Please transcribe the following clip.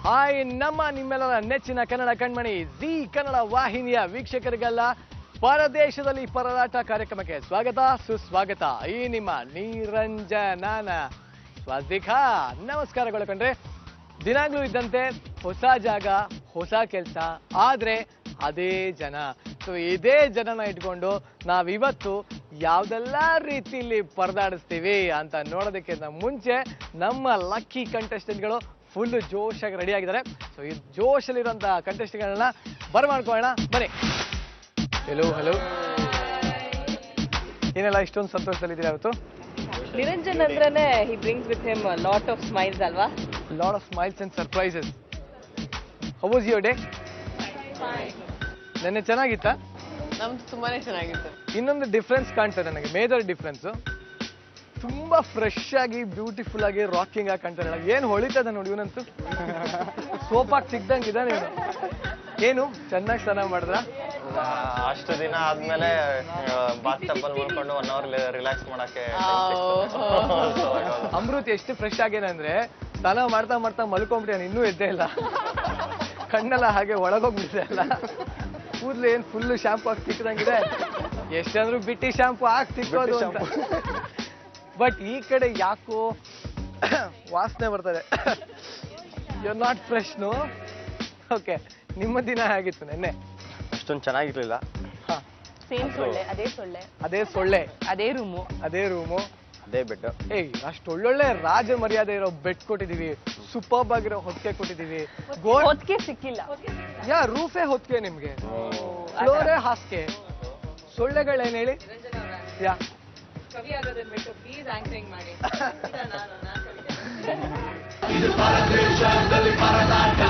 Hi ನಮ್ಮ ನಿಮ್ಮೆಲ್ಲರ ನೆಚ್ಚಿನ ಕನ್ನಡ ಕಣ್ಮಣಿ ಜಿ ಕನ್ನಡ ವಾಹಿನಿಯ ವೀಕ್ಷಕರಿಗೆಲ್ಲ ಪರದೇಶದಲ್ಲಿ ಪರದಾಟ ಕಾರ್ಯಕ್ರಮಕ್ಕೆ ಸ್ವಾಗತ ಸುಸ್ವಾಗತ. ಈ ನಿಮ್ಮ ನಿರಂಜನನ ಸ್ವಾದಿಖಾ ನಮಸ್ಕಾರಗಳು ಕಣ್ರೆ. ದಿನಾಗ್ಲೂ ಇದ್ದಂತೆ ಹೊಸ ಜಾಗ ಹೊಸ ಕೆಲಸ, ಆದ್ರೆ ಅದೇ ಜನ. ಸೊ ಇದೇ ಜನನ ಇಟ್ಕೊಂಡು ನಾವಿವತ್ತು ಯಾವ್ದೆಲ್ಲ ರೀತಿಯಲ್ಲಿ ಪರದಾಡಿಸ್ತೀವಿ ಅಂತ ನೋಡೋದಕ್ಕಿಂತ ಮುಂಚೆ ನಮ್ಮ ಲಕ್ಕಿ ಕಂಟೆಸ್ಟೆಂಟ್ಗಳು ಫುಲ್ ಜೋಶಾಗಿ ರೆಡಿ ಆಗಿದ್ದಾರೆ. ಸೊ ಈ ಜೋಶಲ್ಲಿರುವಂತಹ ಕಂಟೆಸ್ಟೆಂಟ್ಗಳನ್ನ ಬರಮಾಡ್ಕೊಳ್ಳೋಣ ಬನ್ನಿ. ಹೆಲೋ ಹೆಲೋ, ಏನೆಲ್ಲ ಇಷ್ಟೊಂದು ಸಂತೋಷದಲ್ಲಿದ್ದೀರಾ ಇವತ್ತು? ನಿರಂಜನ್ ಅಂದ್ರೇನೆ he brings with him a lot of smiles ಅಲ್ವಾ? Lot of smiles and surprises. How was your day? Fine. ನೆನ್ನೆ ಚೆನ್ನಾಗಿತ್ತಾ? ನಮ್ದು ತುಂಬಾನೇ ಚೆನ್ನಾಗಿತ್ತು. ಇನ್ನೊಂದು ಡಿಫ್ರೆನ್ಸ್ ಕಾಣ್ತದೆ ನನಗೆ, ಮೇಜರ್ ಡಿಫ್ರೆನ್ಸ್. ತುಂಬಾ ಫ್ರೆಶ್ ಆಗಿ ಬ್ಯೂಟಿಫುಲ್ ಆಗಿ ರಾಕಿಂಗ್ ಆಗಿ ಕಾಣ್ತಾರೆ. ಏನು ಹೊಳಿತದ ನೋಡಿ ಇವನಂತೂ, ಸೋಪಾಗಿ ಸಿಗ್ದಂಗಿದೆ ಇವನು. ಏನು ಚೆನ್ನಾಗಿ ಸ್ನಾನ ಮಾಡಿದ್ರ? ಅಷ್ಟು ದಿನ ಆದ್ಮೇಲೆ ಬಾತ್ ಟಬ್ಬಲ್ಲಿ ಮಲ್ಕೊಂಡು 1 hour ರಿಲ್ಯಾಕ್ಸ್ ಮಾಡಕ್ಕೆ. ಅಮೃತ್ ಎಷ್ಟು ಫ್ರೆಶ್ ಆಗೇನಂದ್ರೆ ಸ್ನಾನ ಮಾಡ್ತಾ ಮಾಡ್ತಾ ಮಲ್ಕೊಂಡ್ಬಿಟ್ಟೆ, ಇನ್ನೂ ಎದ್ದೇ ಇಲ್ಲ. ಕಣ್ಣೆಲ್ಲ ಹಾಗೆ ಒಳಗೋಗ್ಬಿಟ್ಟಿದೆ ಅಲ್ಲ. ಕೂದಲು ಏನ್ ಫುಲ್ ಶಾಂಪು ಹಾಕಿ ತಿಕ್ಕದಂಗಿದೆ. ಎಷ್ಟಾದ್ರೂ ಬಿಟ್ಟಿ ಶಾಂಪು ಹಾಕಿ ತಿಕ್ಕೋದು ಅಂತ. ಬಟ್ ಈ ಕಡೆ ಯಾಕೋ ವಾಸನೆ ಬರ್ತದೆ. You are not fresh no? Okay, ನಿಮ್ಮ ದಿನ ಹೇಗಿತ್ತು ನೆನ್ನೆ? ಅಷ್ಟೊಂದು ಚೆನ್ನಾಗಿರ್ಲಿಲ್ಲ. ಸೇಮ್ ಸೊಳ್ಳೆ, ಅದೇ ಸೊಳ್ಳೆ, ಅದೇ ಸೊಳ್ಳೆ, ಅದೇ ರೂಮು, ಅದೇ ರೂಮು, ಅದೇ ಬೆಡ್. ಏಯ್, ಅಷ್ಟು ಒಳ್ಳೊಳ್ಳೆ ರಾಜ ಮರ್ಯಾದೆ ಇರೋ ಬೆಡ್ ಕೊಟ್ಟಿದೀವಿ, ಸೂಪರ್ಬ್ ಆಗಿರೋ ಹೊತ್ತಿಗೆ ಕೊಟ್ಟಿದೀವಿ. ಹೊತ್ತಿಗೆ ಸಿಕ್ಕಿಲ್ಲ. ಯಾ ರೂಫೇ ಹೊತ್ತಿಗೆ ನಿಮ್ಗೆ, ಫ್ಲೋರೇ ಹಾಸಿಗೆ. ಸೊಳ್ಳೆಗಳೇನ್ ಹೇಳಿ? ಯಾ ಕವಿ ಆಗೋದನ್ನ ಬಿಟ್ಟು ಪ್ಲೀಸ್ ಆಂಕರಿಂಗ್ ಮಾಡಿ. ಇದು ಪರದೇಶದಲ್ಲಿ ಪರದಾಟ.